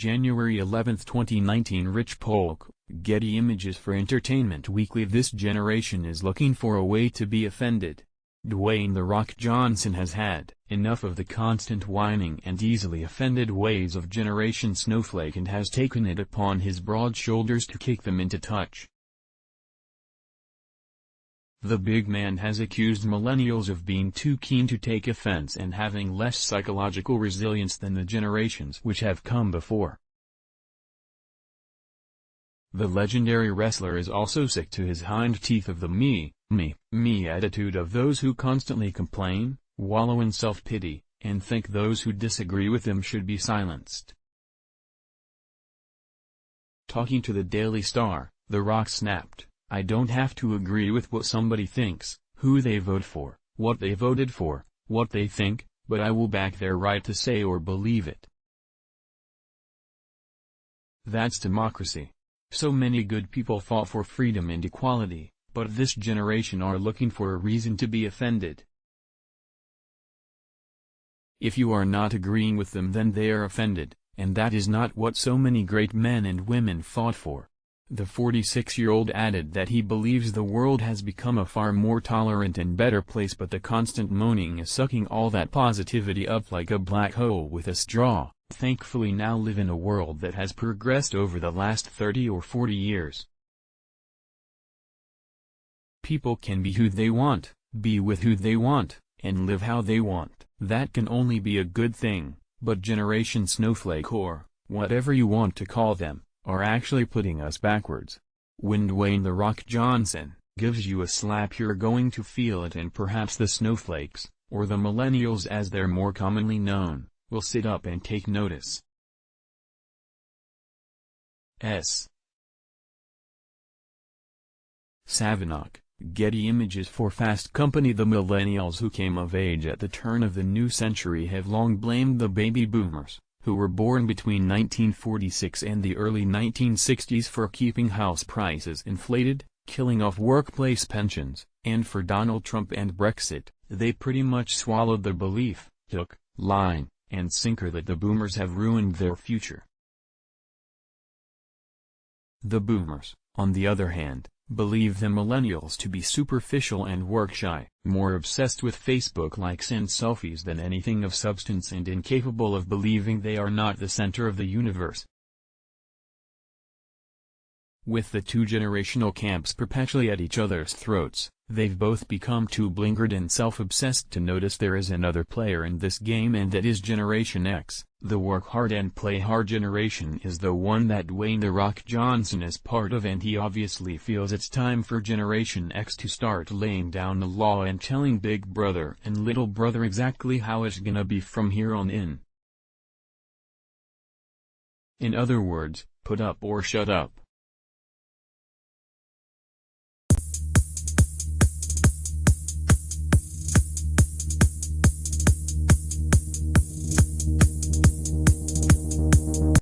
January 11, 2019. Rich Polk, Getty Images for Entertainment Weekly. This generation is looking for a way to be offended. Dwayne "The Rock" Johnson has had enough of the constant whining and easily offended ways of Generation Snowflake and has taken it upon his broad shoulders to kick them into touch. The big man has accused millennials of being too keen to take offense and having less psychological resilience than the generations which have come before. The legendary wrestler is also sick to his hind teeth of the me attitude of those who constantly complain, wallow in self-pity, and think those who disagree with them should be silenced. Talking to the Daily Star, The Rock snapped, "I don't have to agree with what somebody thinks, who they vote for, what they voted for, what they think, but I will back their right to say or believe it. That's democracy. So many good people fought for freedom and equality, but this generation are looking for a reason to be offended. If you are not agreeing with them, then they are offended, and that is not what so many great men and women fought for." The 46-year-old added that he believes the world has become a far more tolerant and better place, but the constant moaning is sucking all that positivity up like a black hole with a straw. Thankfully now live in a world that has progressed over the last 30 or 40 years. People can be who they want, be with who they want, and live how they want. That can only be a good thing, but Generation Snowflake, or whatever you want to call them, are actually putting us backwards. When Dwayne "The Rock" Johnson gives you a slap, you're going to feel it, and perhaps the snowflakes, or the millennials as they're more commonly known, will sit up and take notice. Savinock, Getty Images for Fast Company. The millennials who came of age at the turn of the new century have long blamed the baby boomers, who were born between 1946 and the early 1960s, for keeping house prices inflated, killing off workplace pensions, and for Donald Trump and Brexit. They pretty much swallowed the belief, hook, line, and sinker, that the boomers have ruined their future. The boomers, on the other hand, believe the millennials to be superficial and work-shy, more obsessed with Facebook likes and selfies than anything of substance, and incapable of believing they are not the center of the universe. With the two generational camps perpetually at each other's throats, they've both become too blinkered and self-obsessed to notice there is another player in this game, and that is Generation X. The work hard and play hard generation is the one that Dwayne "The Rock" Johnson is part of, and he obviously feels it's time for Generation X to start laying down the law and telling Big Brother and Little Brother exactly how it's gonna be from here on in. In other words, put up or shut up.